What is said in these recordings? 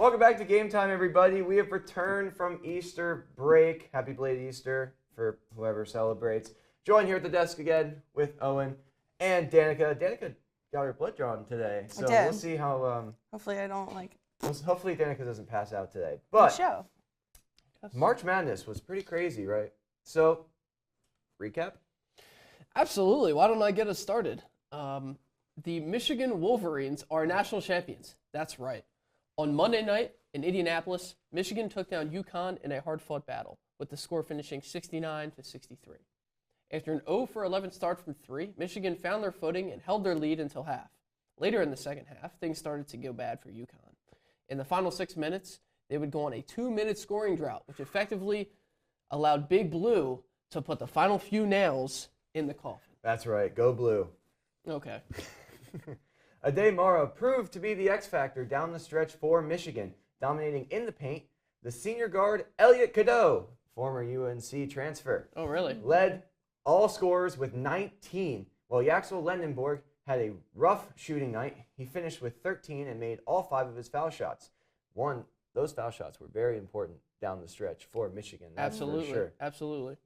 Welcome back to Game Time, everybody. We have returned from Easter break. Happy belated Easter for whoever celebrates. Joined here at the desk again with Owen and Danica. Danica got her blood drawn today, so I did. we'll see how. Hopefully, I don't Hopefully, Danica doesn't pass out today. But show. March Madness was pretty crazy, right? So, recap. Absolutely. Why don't I get us started? The Michigan Wolverines are national champions. That's right. On Monday night in Indianapolis, Michigan took down UConn in a hard-fought battle, with the score finishing 69-63. After an 0-for-11 start from three, Michigan found their footing and held their lead until half. Later in the second half, things started to go bad for UConn. In the final 6 minutes, they would go on a 2-minute scoring drought, which effectively allowed Big Blue to put the final few nails in the coffin. That's right. Go Blue. Okay. Ade Mara proved to be the X factor down the stretch for Michigan, dominating in the paint. The senior guard, Elliot Cadeau, former UNC transfer, Oh, really? led all scorers with 19, while Yaxel Lendenborg had a rough shooting night. He finished with 13 and made all 5 of his foul shots. Those foul shots were very important down the stretch for Michigan. That's Absolutely. for sure. Absolutely.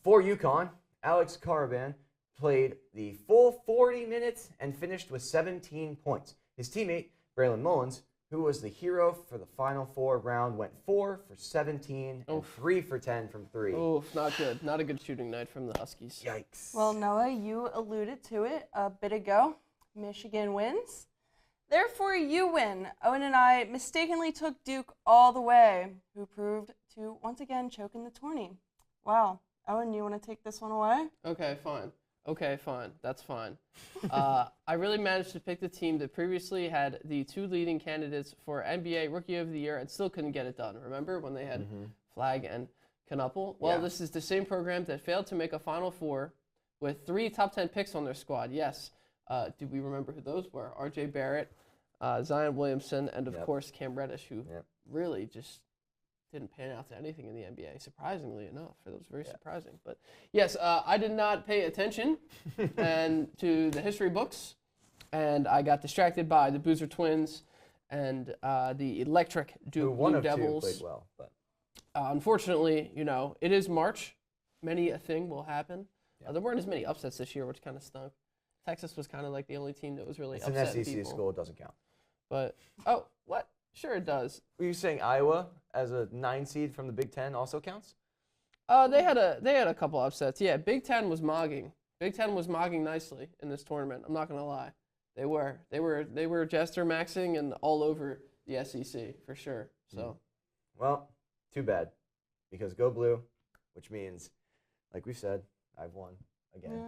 For UConn, Alex Caravan played the full 40 minutes and finished with 17 points. His teammate, Braylon Mullins, who was the hero for the Final Four round, went 4 for 17 and 3 for 10 from 3. Oof, not good. Not a good shooting night from the Huskies. Yikes. Well, Noah, you alluded to it a bit ago. Michigan wins. Therefore, you win. Owen and I mistakenly took Duke all the way, who proved to once again choke in the tourney. Wow. Owen, you want to take this one away? Okay, fine. That's fine. I really managed to pick the team that previously had the 2 leading candidates for NBA Rookie of the Year and still couldn't get it done. Remember when they had Flagg and Knuppel? Well, Yeah. This is the same program that failed to make a Final Four with 3 top 10 picks on their squad. Yes. Do we remember who those were? R.J. Barrett, Zion Williamson, and, of course, Cam Reddish, who really just didn't pan out to anything in the NBA, surprisingly enough. It was very surprising. But, yes, I did not pay attention to the history books, and I got distracted by the Boozer Twins and the electric Duke Blue Devils. Played well, but unfortunately, it is March. Many a thing will happen. There weren't as many upsets this year, which kind of stunk. Texas was kind of like the only team that was really upsetting people. It's an SEC school. It doesn't count. But, what? Sure it does. Were you saying Iowa as a 9 seed from the Big Ten also counts? They had a couple upsets. Yeah, Big Ten was mogging. Big Ten was mogging nicely in this tournament. I'm not gonna lie, they were Jester maxing and all over the SEC for sure. So, well, too bad, because Go Blue, which means, like we said, I've won again.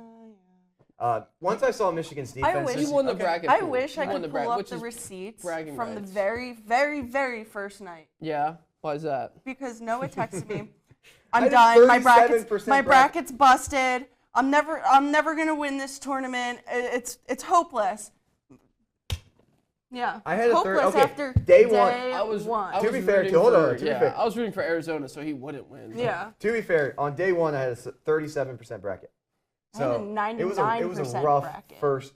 Once I saw Michigan's defense, you won the bracket. I wish I could the pull up the receipts bragging from rights. the very, very, very first night. Yeah, why is that? Because Noah texted me, I "I'm did done. My 37% bracket's busted. I'm never gonna win this tournament. It's hopeless." Yeah, I had hopeless after day one. one. I was To be fair, rooting hold on, for- to be yeah, fair. I was rooting for Arizona, so he wouldn't win. Yeah. To be fair, on day 1 I had a 37% bracket. I had a So 99% it was a rough bracket. first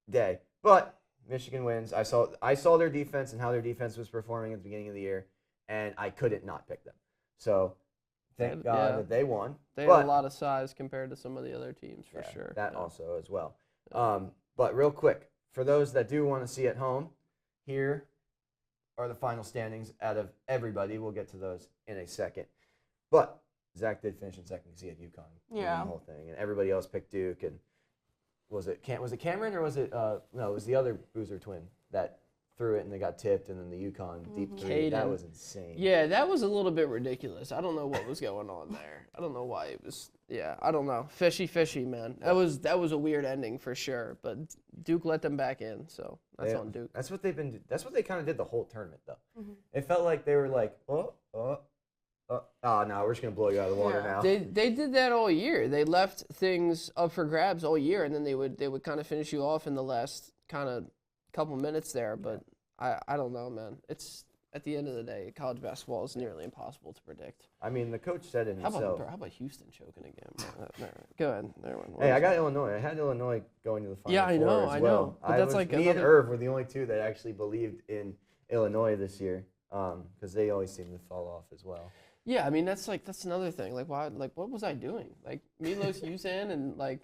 day. But Michigan wins. I saw their defense and how their defense was performing at the beginning of the year, and I couldn't not pick them. So thank God that they won. They had a lot of size compared to some of the other teams for sure. That also as well. But real quick, for those that do want to see at home, here are the final standings out of everybody. We'll get to those in a second. But Zach did finish in second because he had UConn. Yeah. The whole thing, and everybody else picked Duke. And was it Cameron or was it no? It was the other Boozer twin that threw it and they got tipped, and then the UConn deep three. That was insane. Yeah, that was a little bit ridiculous. I don't know what was going on there. I don't know why it was. Yeah, I don't know. Fishy, man. That was a weird ending for sure. But Duke let them back in, so that's on Duke. That's what they've been. That's what they kind of did the whole tournament, though. It felt like they were like, no, we're just gonna blow you out of the water now. They did that all year. They left things up for grabs all year, and then they would kind of finish you off in the last kind of couple minutes there. But I don't know, man. It's at the end of the day, college basketball is nearly impossible to predict. I mean, the coach said it himself. How about Houston choking again? Go ahead. Never mind. Hey, I got Illinois. I had Illinois going to the Final Yeah, I Four know, as I well. know. But that's like me and another- Irv were the only two that actually believed in Illinois this year. because they always seem to fall off as well. Yeah, I mean that's another thing. Like why? Like what was I doing? Like Milos Uzan and like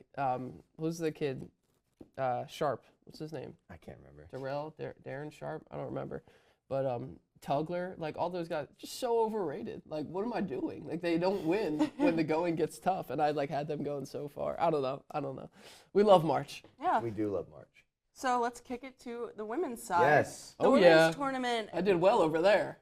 who's the kid? Sharp. What's his name? I can't remember. Darren Sharp. I don't remember, but Tugler. Like all those guys, just so overrated. Like what am I doing? Like they don't win when the going gets tough, and I like had them going so far. I don't know. We love March. Yeah. We do love March. So let's kick it to the women's side. Yes. The women's tournament. I did well over there.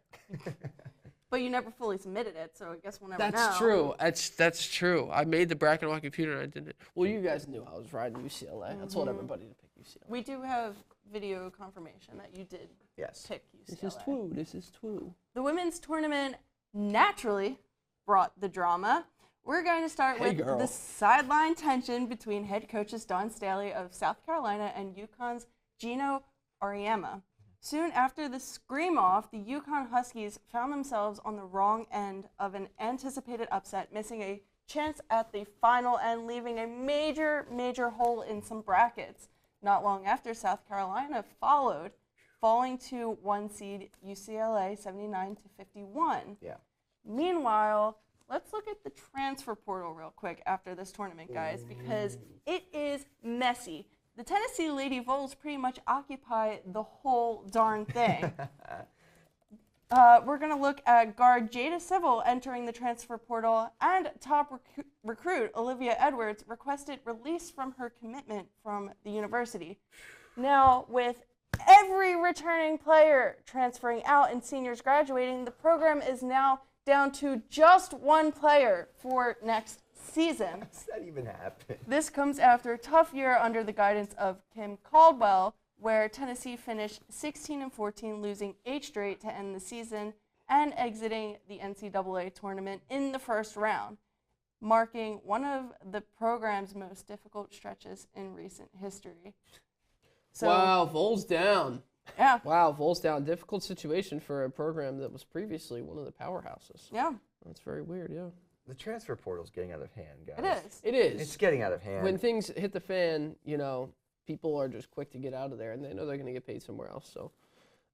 But you never fully submitted it, so I guess we'll never know. That's true. That's true. I made the bracket on my computer and I didn't. Well, you guys knew I was riding UCLA. I told everybody to pick UCLA. We do have video confirmation that you did pick UCLA. This is true. The women's tournament naturally brought the drama. We're going to start with the sideline tension between head coaches Don Staley of South Carolina and UConn's Gino Auriemma. Soon after the scream-off, the UConn Huskies found themselves on the wrong end of an anticipated upset, missing a chance at the final and leaving a major hole in some brackets. Not long after, South Carolina followed, falling to 1 seed UCLA 79-51. Yeah. Meanwhile, let's look at the transfer portal real quick after this tournament, guys, because it is messy. The Tennessee Lady Vols pretty much occupy the whole darn thing. We're going to look at guard Jada Civil entering the transfer portal, and top recruit Olivia Edwards requested release from her commitment from the university. Now, with every returning player transferring out and seniors graduating, the program is now down to just one player for next season. How does that even happen? This comes after a tough year under the guidance of Kim Caldwell, where Tennessee finished 16-14, losing 8 straight to end the season and exiting the NCAA tournament in the first round, marking one of the program's most difficult stretches in recent history. So, wow, Vols down. Yeah. Wow, Vols down. Difficult situation for a program that was previously one of the powerhouses. Yeah. That's very weird, yeah. The transfer portal's getting out of hand, guys. It is. It is. It's getting out of hand. When things hit the fan, people are just quick to get out of there, and they know they're going to get paid somewhere else. So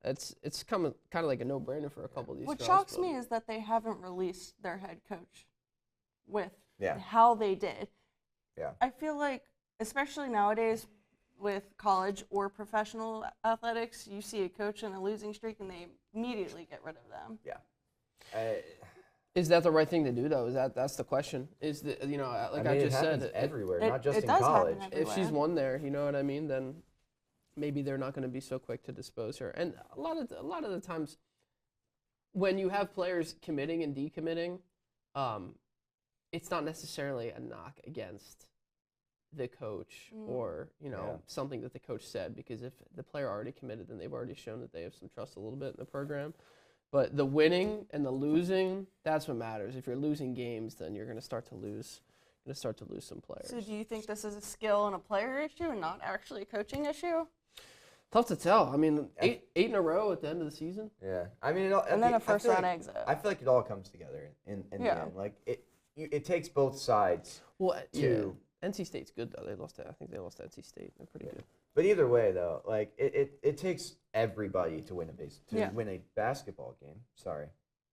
it's kind of like a no-brainer for a couple of these What girls. What shocks me is that they haven't released their head coach with Yeah. how they did. Yeah. I feel like, especially nowadays with college or professional athletics, you see a coach in a losing streak and they immediately get rid of them. Yeah. Is that the right thing to do, though? That's the question. Is the I just said, everywhere, it not just in does happen college. everywhere. if she's won there, you know what I mean, then maybe they're not going to be so quick to dispose her. And a lot of the times, when you have players committing and decommitting, it's not necessarily a knock against the coach or something that the coach said, because if the player already committed, then they've already shown that they have some trust a little bit in the program. But the winning and the losing, that's what matters. If you're losing games, then you're going to start to lose. Some players. So do you think this is a skill and a player issue and not actually a coaching issue? Tough to tell. I mean, eight in a row at the end of the season. Yeah, I mean, And then a first-round exit. I feel like it all comes together in the end. Like it takes both sides. Well, to NC State's good though. I think they lost to NC State. They're pretty good. But either way, though, like it takes everybody to win win a basketball game. Sorry,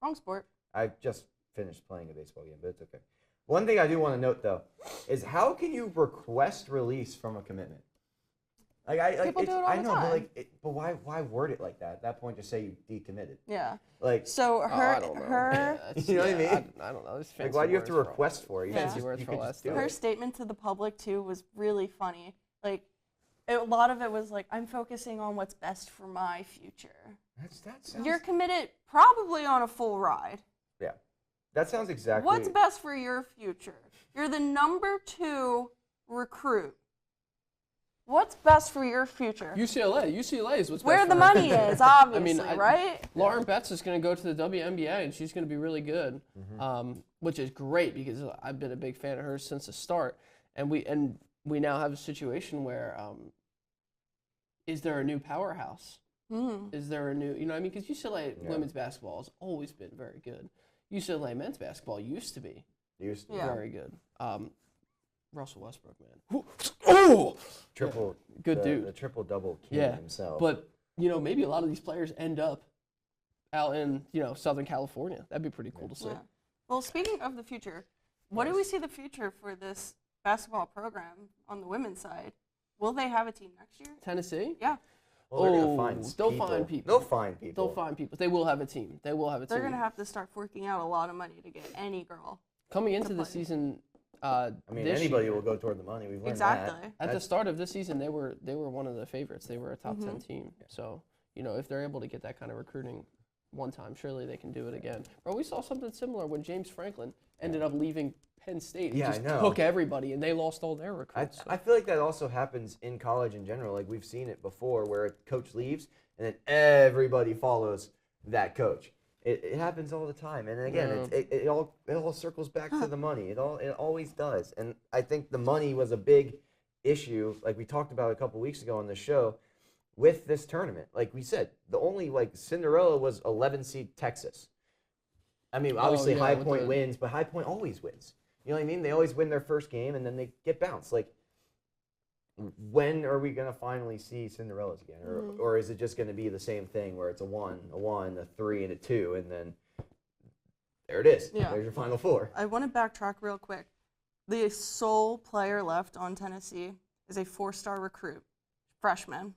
Wrong sport. I just finished playing a baseball game, but it's okay. One thing I do want to note, though, is how can you request release from a commitment? People do it all the time. But why word it like that? At that point, just say you decommitted. Yeah. Like, So I don't know. her you know what I mean? I don't know. There's Like, why do you have to fancy request for it? You Fancy just- words you for could less just do stuff. her it. statement to the public too was really funny. Like, a lot of it was like, I'm focusing on what's best for my future. That sounds. You're committed probably on a full ride. Yeah, that sounds exactly. What's best for your future? You're the number 2 recruit. What's best for your future? UCLA is what's Where best the for her. money is, obviously, right? Lauren Betts is going to go to the WNBA, and she's going to be really good, which is great because I've been a big fan of hers since the start. And we now have a situation where is there a new powerhouse? Is there a new, because UCLA women's basketball has always been very good. UCLA men's basketball used to be very good. Russell Westbrook, man. Oh! Triple. Good dude. The triple double king himself. But, maybe a lot of these players end up out in, Southern California. That'd be pretty cool to see. Yeah. Well, speaking of the future, what do we see the future for this basketball program on the women's side? Will they have a team next year? Tennessee? Yeah. Well, they're gonna find they'll people. find people. They'll find people. They'll find people. They will have a team. They're going to have to start forking out a lot of money to get any girl. Coming into the season, anybody will go toward the money. We've learned that. At the start of this season, they were one of the favorites. They were a top 10 team. So, if they're able to get that kind of recruiting one time, surely they can do it again. Bro, we saw something similar when James Franklin ended up leaving Penn State. He just took everybody, and they lost all their recruits. I feel like that also happens in college in general. Like, we've seen it before where a coach leaves, and then everybody follows that coach. It happens all the time, and again, it all circles back to the money. It always does, and I think the money was a big issue, like we talked about a couple weeks ago on the show, with this tournament. Like we said, the only Cinderella was 11 seed Texas. I mean, obviously High Point wins, but High Point always wins. You know what I mean? They always win their first game, and then they get bounced. Like, when are we going to finally see Cinderellas again? Or is it just going to be the same thing where it's a 1, a 3, and a 2, and then there it is. Yeah. There's your Final Four. I want to backtrack real quick. The sole player left on Tennessee is a 4-star recruit, freshman,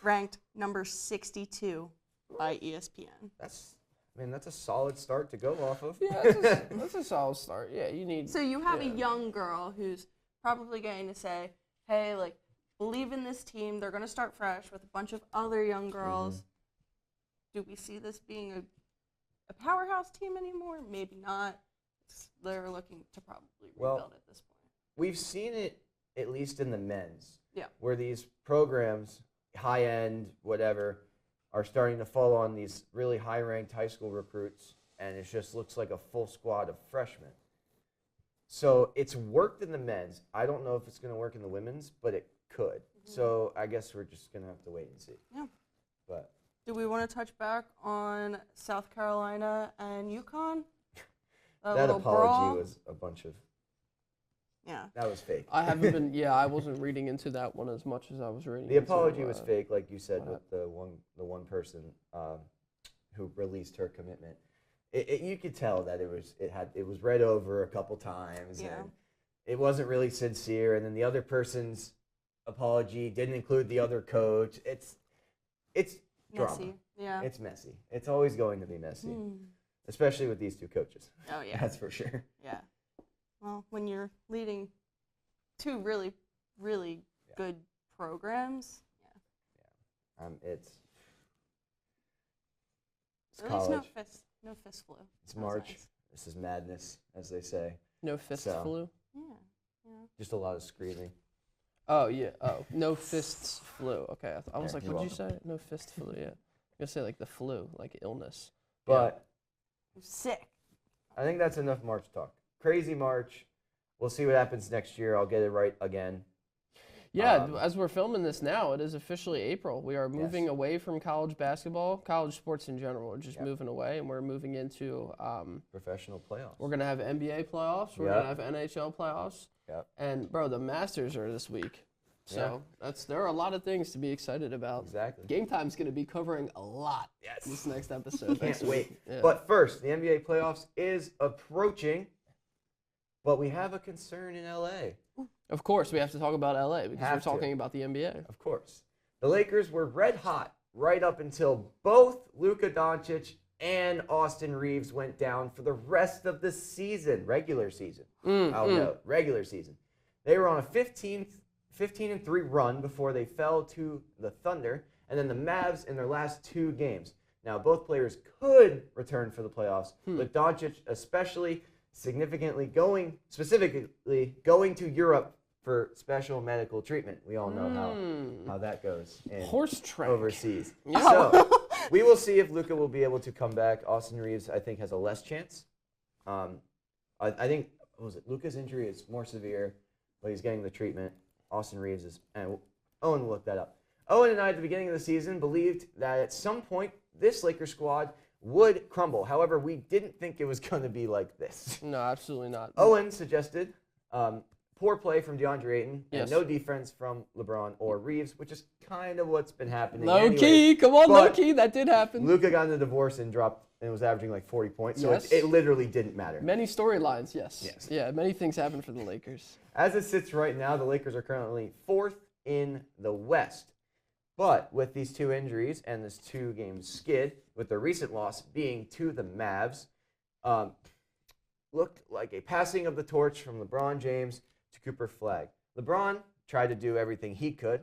ranked number 62 by ESPN. That's a solid start to go off of. Yeah, that's a solid start. Yeah, you need. So you have a young girl who's probably going to say, hey, believe in this team. They're going to start fresh with a bunch of other young girls. Do we see this being a powerhouse team anymore? Maybe not. They're looking to probably rebuild at this point. We've seen it at least in the men's. Yeah. Where these programs, high end, whatever, are starting to fall on these really high-ranked high school recruits, and it just looks like a full squad of freshmen. So it's worked in the men's. I don't know if it's going to work in the women's, but it could. So I guess we're just going to have to wait and see. Yeah. But do we want to touch back on South Carolina and UConn? That apology was a bunch of... Yeah. That was fake. I haven't been... I wasn't reading into that one as much as I was reading. The apology was fake, like you said, with the one person who released her commitment. You could tell that it was read over a couple times, and it wasn't really sincere. And then the other person's apology didn't include the other coach. It's drama. Messy. Yeah. It's messy. It's always going to be messy, especially with these two coaches. Oh yeah, that's for sure. Yeah. Well, when you're leading two really, really good programs, it's at college. least no fist flu. It's March. Nice. This is madness, as they say. No fist flu? Yeah. Just a lot of screaming. Oh, yeah. Oh, no fists flu. Okay. I was like, what did you say? No fist flu, yeah. I'm going to say the flu, illness. But I'm sick. I think that's enough March talk. Crazy March. We'll see what happens next year. I'll get it right again. Yeah, as we're filming this now, it is officially April. We are moving away from college basketball, college sports in general. We're just moving away, and we're moving into professional playoffs. We're gonna have NBA playoffs. We're gonna have NHL playoffs. Yep. And bro, the Masters are this week, so there are a lot of things to be excited about. Exactly. Game Time's gonna be covering a lot. This next episode. Can't wait. Yeah. But first, the NBA playoffs is approaching, but we have a concern in LA. Of course, we have to talk about LA because we're talking about the NBA. Of course. The Lakers were red hot right up until both Luka Doncic and Austin Reaves went down for the rest of the season, regular season. I'll note, regular season. They were on a 15-3 run before they fell to the Thunder, and then the Mavs in their last 2 games. Now, both players could return for the playoffs, but Doncic especially specifically going to Europe for special medical treatment. We all know how that goes in horse track overseas. So we will see if Luka will be able to come back. Austin Reaves, I think, has a less chance. I think Luka's injury is more severe, but he's getting the treatment. Austin Reaves is, and Owen will look that up. Owen and I at the beginning of the season believed that at some point this Lakers squad would crumble. However, we didn't think it was going to be like this. No, absolutely not. Owen suggested poor play from DeAndre Ayton and Yes. no defense from LeBron or Reaves, which is kind of what's been happening. Low anyway. key, come on, low But key, that did happen. Luka got in a divorce and dropped and was averaging like 40 points, so Yes. it literally didn't matter. Many storylines, yes. Yes. Yeah, many things happen for the Lakers. As it sits right now, the Lakers are currently 4th in the West. But with these 2 injuries and this 2-game skid, with the recent loss being to the Mavs, looked like a passing of the torch from LeBron James to Cooper Flagg. LeBron tried to do everything he could,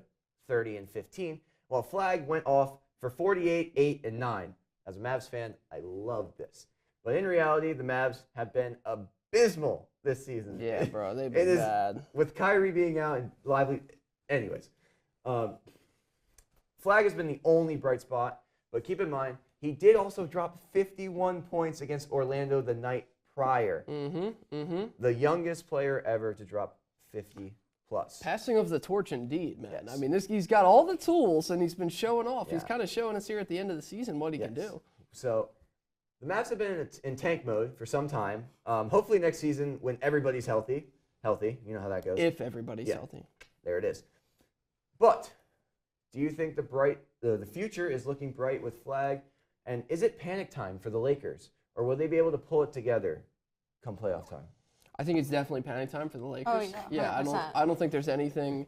30 and 15, while Flagg went off for 48, 8, and 9. As a Mavs fan, I love this. But in reality, the Mavs have been abysmal this season. Yeah, bro, they've It been is- bad. With Kyrie being out and Lively. Anyways, Flagg has been the only bright spot, but keep in mind, he did also drop 51 points against Orlando the night prior. The youngest player ever to drop 50 plus. Passing of the torch indeed, man. Yes. I mean, he's got all the tools, and he's been showing off. He's Yeah. kind of showing us here at the end of the season what he can Yes. do. So the Mavs have been in tank mode for some time. Hopefully next season when everybody's healthy, you know how that goes. If everybody's Yeah. healthy. There it is. But do you think the future is looking bright with Flagg? And is it panic time for the Lakers? Or will they be able to pull it together come playoff time? I think it's definitely panic time for the Lakers. yeah, I 100%. don't think there's anything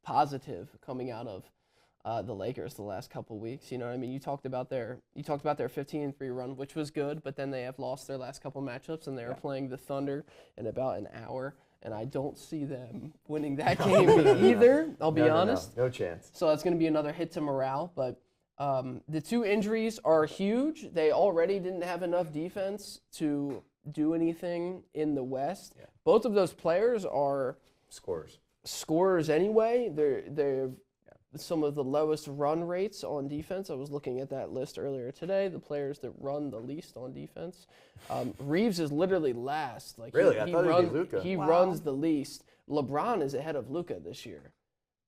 positive coming out of the Lakers the last couple weeks. You know what I mean? You talked about their 15-3 run, which was good, but then they have lost their last couple matchups, and they are playing the Thunder in about an hour, and I don't see them winning that game either. I'll be honest. No chance. So that's going to be another hit to morale. But the 2 injuries are huge. They already didn't have enough defense to do anything in the West. Yeah. Both of those players are scorers anyway. They're some of the lowest run rates on defense. I was looking at that list earlier today. The players that run the least on defense. Reaves is literally last. Like Really? I thought it'd be Luka. He Wow. runs the least. LeBron is ahead of Luka this year.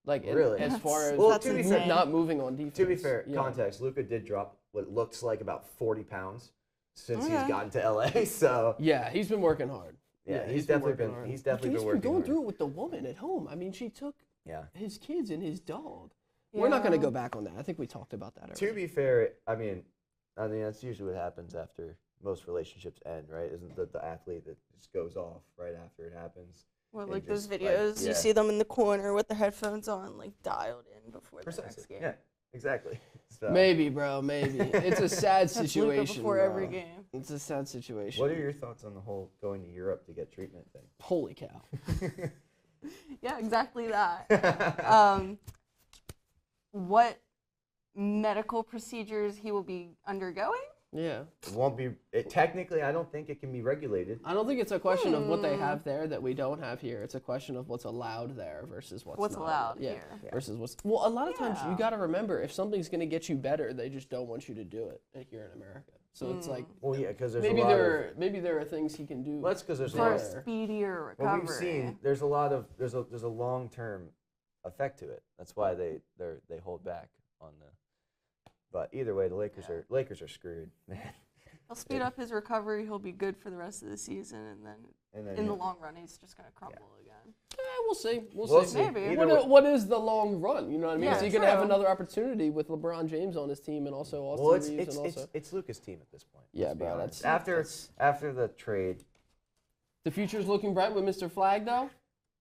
Like Really? as far as Well, That's to be insane. fair, not moving on defense. to be fair, Yeah. context, Luka did drop what looks like about 40 pounds since Okay. he's gotten to LA. So Yeah, he's been working hard. yeah, he's definitely working been hard. he's definitely He's been been working going hard. through it with the woman at home. I mean, she took Yeah. his kids and his dog. We're not going to Yeah. go back on that. I think we talked about that To already. be fair, I mean that's usually what happens after most relationships end, right? Isn't the athlete that just goes off right after it happens? Well, and like those just, like, videos, yeah. you see them in the corner with the headphones on, like dialed in before the Precisely. next game. Yeah, exactly. So, Maybe, bro, maybe. It's a sad That's Luka situation. before bro. every game. It's a sad situation. what are your thoughts on the whole going to Europe to get treatment thing? Holy cow. Yeah, exactly that. What medical procedures he will be undergoing? Yeah. It won't be. Technically, I don't think it can be regulated. I don't think it's a question of what they have there that we don't have here. It's a question of what's allowed there versus what's not. allowed Yeah. here. Versus what's. Well, a lot of times Yeah. you got to remember if something's going to get you better, they just don't want you to do it here in America. So it's like Well, yeah, because there's maybe a lot maybe there are things he can do. Well, that's because there's a For lot. a Of, Sure. speedier well, recovery. we've seen there's a lot of there's a long term effect to it. That's why they hold back on the. But either way, the Lakers are screwed, man. He'll speed up his recovery. He'll be good for the rest of the season, and then And then in the long run, he's just gonna crumble again. We'll see. We'll see. see. Maybe. Either way- What is the long run? You know what I mean? Yeah, is he going to have true. another opportunity with LeBron James on his team and also Austin Well, Reaves and also it's Luka's team at this point. Yeah, let's be bro, honest. that's- after the trade. the future's looking bright with Mr. Flagg though.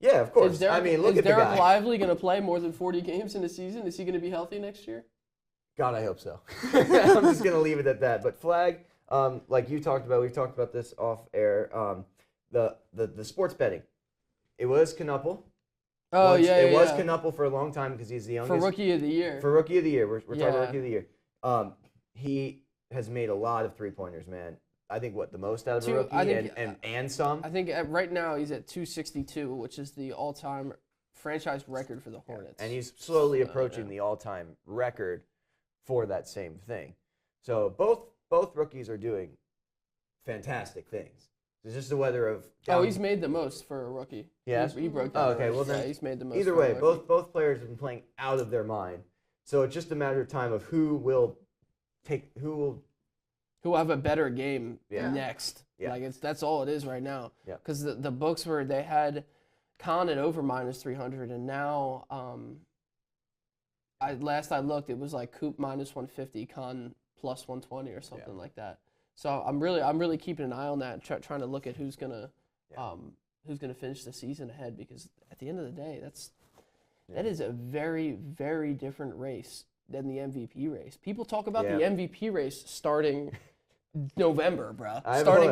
Yeah, of course. Is Derek, I mean, look is at the Derek guy. Lively going to play more than 40 games in a season? Is he going to be healthy next year? God, I hope so. I'm just gonna leave it at that. But Flagg, like you talked about, we've talked about this off air. The sports betting, it was Knuppel. Oh Once- yeah, it was yeah. Knuppel for a long time because he's the youngest. For rookie of the year. For rookie of the year, we're talking Yeah. rookie of the year. He has made a lot of 3-pointers, man. I think the most out of a rookie, I think- and some. I think right now he's at 262, which is the all-time franchise record for the Hornets. And he's slowly So, approaching yeah. the all-time record for that same thing. So both rookies are doing fantastic things. It's just the weather of. Oh, he's made the most for a rookie. Yeah? He broke that. Oh, okay, record. well then, yeah, he's made the most. Either for a way, rookie. both players have been playing out of their mind. So it's just a matter of time of who will who have a better game Yeah. next. Yeah. Like that's all it is right now. Yeah. Because the books were they had Con at over -300, and now last I looked, it was like Coop -150, Con +120 or something like that. So I'm really keeping an eye on that, trying to look at who's gonna finish the season ahead, because at the end of the day, that is a very, very different race than the MVP race. People talk about the MVP race starting November, bro.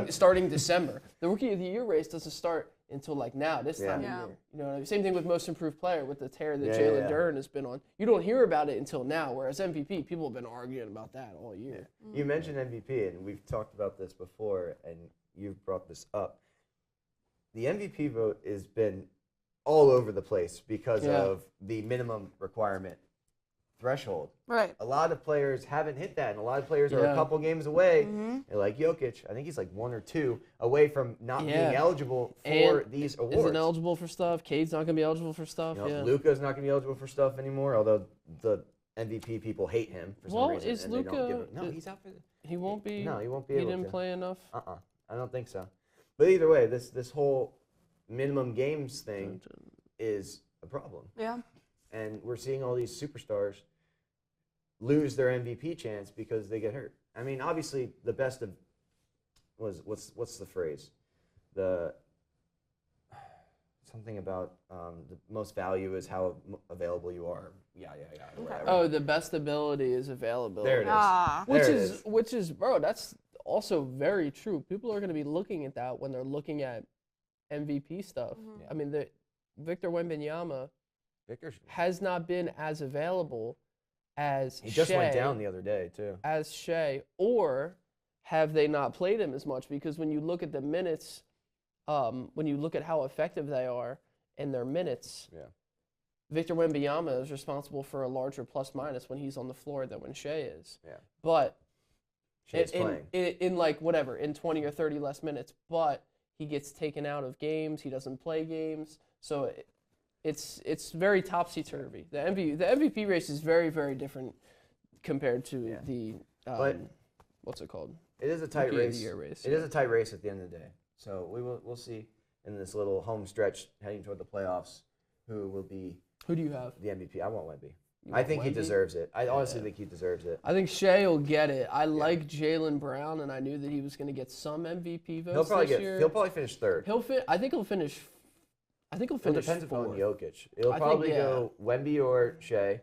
Starting December. The Rookie of the Year race doesn't start until like now, this time of year. You know, same thing with Most Improved Player with the tear that Jalen Duren has been on. You don't hear about it until now, whereas MVP, people have been arguing about that all year. Yeah. You mentioned MVP, and we've talked about this before, and you've brought this up. The MVP vote has been all over the place because of the minimum requirement threshold. Right. A lot of players haven't hit that, and a lot of players are a couple games away. And like Jokic, I think he's like 1 or 2 away from not being eligible for these awards. Isn't eligible for stuff. Cade's not going to be eligible for stuff. Luka's not going to be eligible for stuff anymore, although the MVP people hate him for some reason. Is Luka? No, he's out for the. He won't be. No, he won't be. He able didn't to. play enough. I don't think so. But either way, this whole minimum games thing is a problem. Yeah. And we're seeing all these superstars lose their MVP chance because they get hurt. I mean, obviously, the best of what's the phrase? Something about the most value is how available you are. Whatever. Oh, the best ability is availability. There it is. Which is, bro, that's also very true. People are going to be looking at that when they're looking at MVP stuff. I mean, Victor Wembanyama has not been as available as he just Shea, went down the other day too. As Shea, or have they not played him as much? Because when you look at the minutes, when you look at how effective they are in their minutes, Victor Wembanyama is responsible for a larger plus-minus when he's on the floor than when Shea is. Yeah. But Shea's playing. In like whatever, in 20 or 30 less minutes, but he gets taken out of games. He doesn't play games. So it's very topsy-turvy. The MVP race is very, very different compared to the what's it called? It is a tight Rookie of race. the Year race. It is a tight race at the end of the day. So we'll see in this little home stretch heading toward the playoffs who will be Who do you have? the MVP. I want Wemby. I think he deserves it. I honestly think he deserves it. I think Shea will get it. I like Jaylen Brown, and I knew that he was going to get some MVP votes this year. He'll probably finish third. I think he'll finish. It depends upon fourth. Jokic. It'll probably go Wemby or Shea,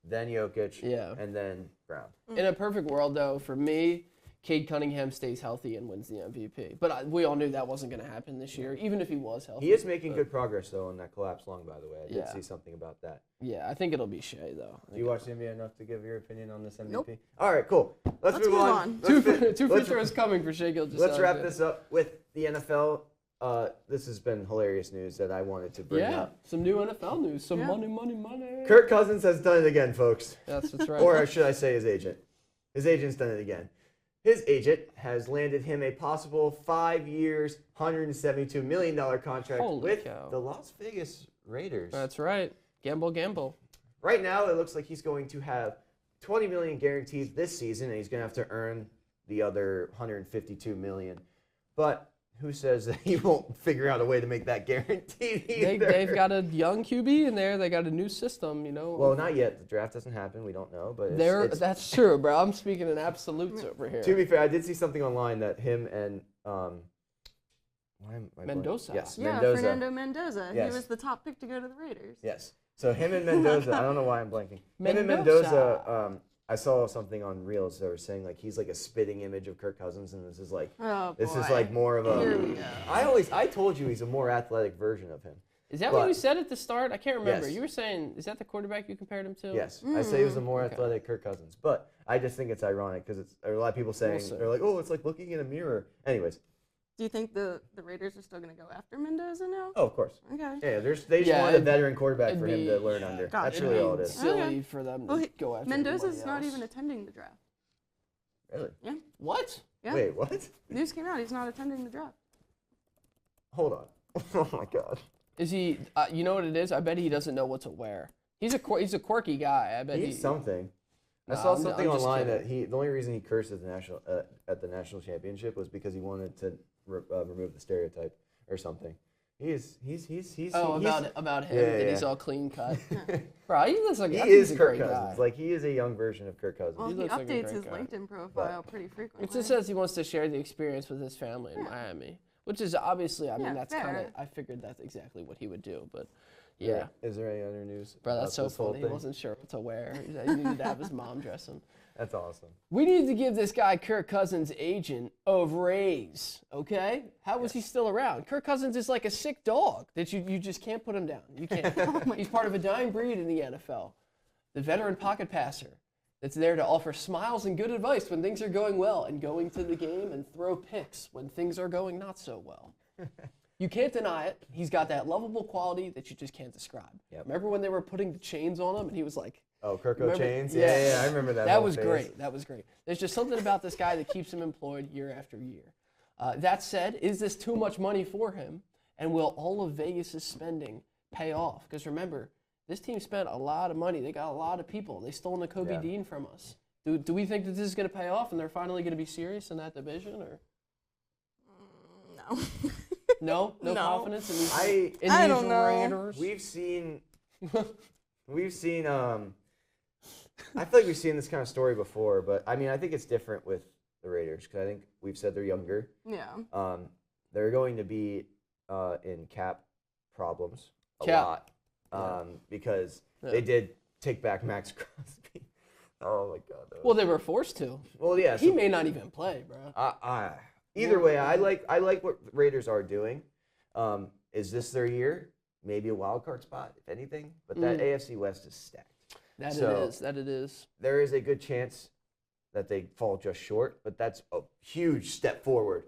then Jokic, and then Brown. In a perfect world, though, for me, Cade Cunningham stays healthy and wins the MVP. But we all knew that wasn't going to happen this year, even if he was healthy. He is making good progress, though, on that collapse lung, by the way. I did see something about that. Yeah, I think it'll be Shea, though. Do you watch the NBA enough to give your opinion on this MVP? Nope. All right, cool. Let's move on. Two free throws coming for Shea Gilgeous. Let's wrap this up with the NFL. This has been hilarious news that I wanted to bring up. Some new NFL news. Some money. Kirk Cousins has done it again, folks. That's right. Or should I say his agent. His agent's done it again. His agent has landed him a possible 5 years, $172 million contract with the Las Vegas Raiders. That's right. Gamble. Right now, it looks like he's going to have $20 million guaranteed this season, and he's going to have to earn the other $152 million. But who says that he won't figure out a way to make that guaranteed either? They've got a young QB in there. They got a new system, you know. Well, not yet. The draft doesn't happen. We don't know. But that's true, bro. I'm speaking in absolutes over here. To be fair, I did see something online that him and Mendoza. Yes, yeah, Mendoza. Fernando Mendoza. Yes. He was the top pick to go to the Raiders. Yes. So him and Mendoza, I don't know why I'm blanking. Him and Mendoza, I saw something on Reels that were saying like he's like a spitting image of Kirk Cousins, and this is like more of a. Here we go. I told you he's a more athletic version of him. Is that what you said at the start? I can't remember. Yes. You were saying, is that the quarterback you compared him to? Yes, I say he was a more athletic Kirk Cousins, but I just think it's ironic because a lot of people saying they're like, oh, it's like looking in a mirror. Anyways. Do you think the Raiders are still going to go after Mendoza now? Oh, of course. Okay. Yeah, they just want a veteran quarterback for him to learn under. That's really all it is. Silly for them to go after Mendoza's not even attending the draft. Really? Yeah. What? Yeah. Wait, what? News came out. He's not attending the draft. Hold on. Oh my God. Is he? You know what it is? I bet he doesn't know what to wear. He's a quirky guy. I bet he's something. I saw something online that the only reason he cursed at the national championship was because he wanted to remove the stereotype or something. He's about him that he's all clean cut. Bro, he looks like he is Kirk Cousins. Like he is a young version of Kirk Cousins. Well, he updates his LinkedIn profile pretty frequently. It just says he wants to share the experience with his family in Miami, which is obviously, I mean, that's kind of, I figured that's exactly what he would do, but yeah. Is there any other news? Bro, that's so funny. He wasn't sure what to wear. He needed to have his mom dress him. That's awesome. We need to give this guy Kirk Cousins' agent a raise, okay? How was he still around? Kirk Cousins is like a sick dog that you just can't put him down. You can't. He's part of a dying breed in the NFL. The veteran pocket passer that's there to offer smiles and good advice when things are going well and going to the game and throw picks when things are going not so well. You can't deny it. He's got that lovable quality that you just can't describe. Yep. Remember when they were putting the chains on him and he was like, oh, Kirko chains? Yeah, I remember that. That was great. That was great. There's just something about this guy that keeps him employed year after year. That said, is this too much money for him? And will all of Vegas' spending pay off? Because remember, this team spent a lot of money. They got a lot of people. They stole Nakobe Dean from us. Do we think that this is going to pay off and they're finally going to be serious in that division? Or no. No confidence in these I don't know. Raiders? We've seen I feel like we've seen this kind of story before, but I mean, I think it's different with the Raiders because I think we've said they're younger. Yeah. They're going to be in cap problems a lot because they did take back Max Crosby. Oh my God. Well, they were forced to. Well, yeah. He may not even play, bro. Either way, I like what the Raiders are doing. Is this their year? Maybe a wild card spot, if anything. But that AFC West is stacked. That it is. There is a good chance that they fall just short, but that's a huge step forward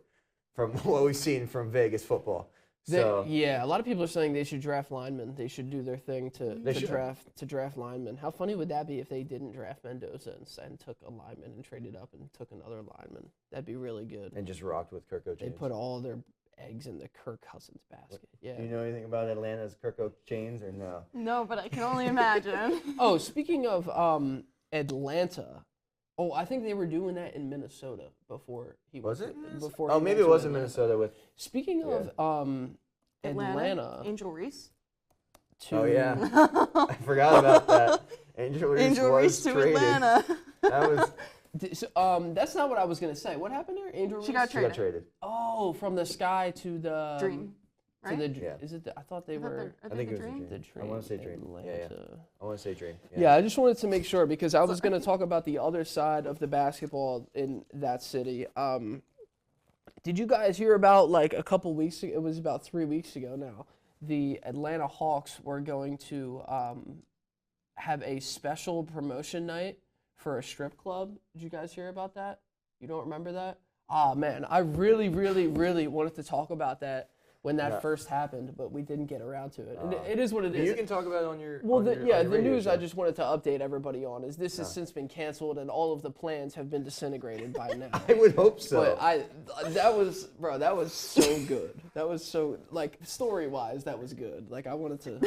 from what we've seen from Vegas football. A lot of people are saying they should draft linemen. They should do their thing to draft linemen. How funny would that be if they didn't draft Mendoza and took a lineman and traded up and took another lineman? That'd be really good. And just rocked with Kirko chains. They put all their eggs in the Kirk Cousins basket. Yeah. Do you know anything about Atlanta's Kirko chains or no? No, but I can only imagine. Oh, speaking of Atlanta, I think they were doing that in Minnesota before he was it. Before maybe it was in Minnesota with. Speaking of Atlanta, Angel Reese. Oh yeah, I forgot about that. Angel Reese to traded. Atlanta. That was. That's not what I was gonna say. What happened there? Angel Reese? She got traded. Oh, from the Sky to the Dream. Right? Is it? I thought they were. I think it was Dream. the Dream. I want to say Dream. Yeah. I want to say Dream. Yeah, I just wanted to make sure because I was going to talk about the other side of the basketball in that city. Did you guys hear about like a couple weeks ago? It was about 3 weeks ago now. The Atlanta Hawks were going to have a special promotion night for a strip club. Did you guys hear about that? You don't remember that? Ah, man, I really, really, really wanted to talk about that when that first happened, but we didn't get around to it. And it is what it is. You can talk about it on your. Well, the news I just wanted to update everybody on is this has since been canceled and all of the plans have been disintegrated by now. I would hope so. But that was so good. That was so like story-wise, that was good. Like I wanted to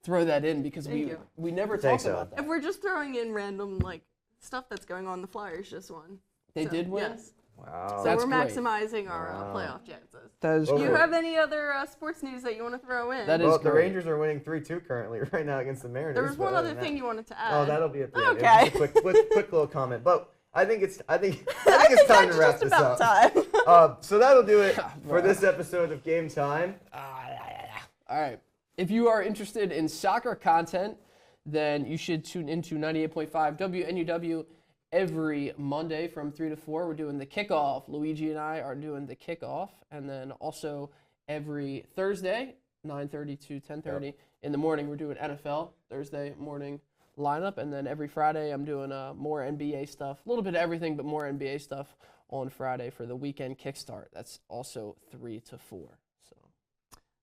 throw that in because we never talked about that. If we're just throwing in random like stuff that's going on, the Flyers just won. They did win? Yes. Wow. So we're maximizing our playoff chances. That is Do you have any other sports news that you want to throw in? That is the Rangers are winning 3-2 currently right now against the Mariners. There was one other thing you wanted to add. Oh, that'll be at the end. Okay. It was just a quick little comment, but I think it's it's time to wrap this up. Time. So that'll do it for this episode of Game Time. All right. If you are interested in soccer content, then you should tune into 98.5 WNUW. Every Monday from 3 to 4, we're doing the kickoff. Luigi and I are doing the kickoff. And then also every Thursday, 9:30 to 10:30 in the morning, we're doing NFL, Thursday morning lineup. And then every Friday, I'm doing more NBA stuff, a little bit of everything, but more NBA stuff on Friday for the weekend kickstart. That's also 3 to 4.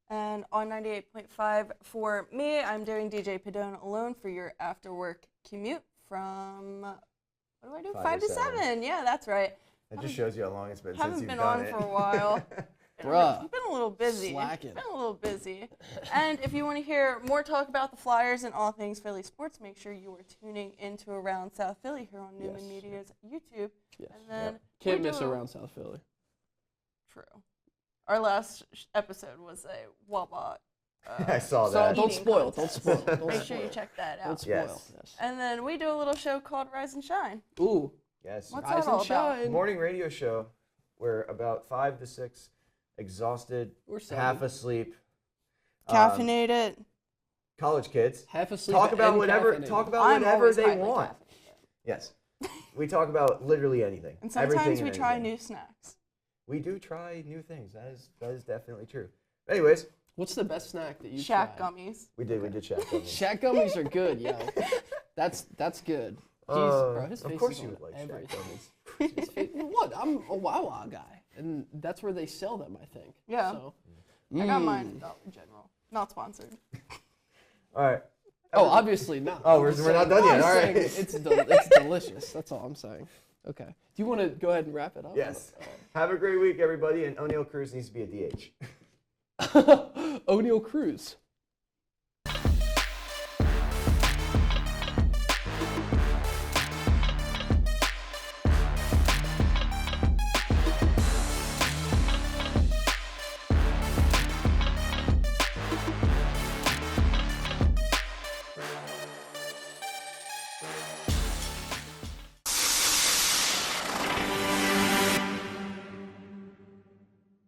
And on 98.5 for me, I'm doing DJ Padone alone for your after work commute from... What do I do? 5 to 7. Yeah, that's right. It just shows you how long it's been since you've done it. Haven't been on for a while. Bruh. You've been a little busy. Slacking. You've been a little busy. And if you want to hear more talk about the Flyers and all things Philly sports, make sure you are tuning into Around South Philly here on Neumedia's YouTube. Yes. And then Can't miss Around South Philly. True. Our last episode was a Wawa. I saw So that. don't spoil. Don't spoil. Don't Make spoil. sure you check that Don't out. spoil. Yes. And then we do a little show called Rise and Shine. Ooh. Yes. What's Rise that all and about? shine. Morning radio show. We're about 5 to 6, exhausted, We're seven. half asleep. Caffeinated. College kids. Half asleep. Talk about and whatever. caffeinated. Talk about I'm whatever always they highly want. caffeinated. Yes. We talk about literally anything. And sometimes everything we and try anything. new snacks. We do try new things. That is definitely true. Anyways, What's the best snack that you Shack tried? gummies. we did Shack gummies. Shack gummies are good, yo. That's good. Bro, his face of course is you on would like everything. Shack gummies. His face- what? I'm a Wawa guy, and that's where they sell them, I think. Yeah. So. I got mine at Dollar General. Not sponsored. All right. Oh, obviously not. Oh, I'm we're just not saying- done yet. I'm All saying right. It's delicious. That's all I'm saying. Okay. Do you want to go ahead and wrap it up? Yes. Have a great week, everybody. And O'Neal Cruz needs to be a DH. O'Neal Cruz.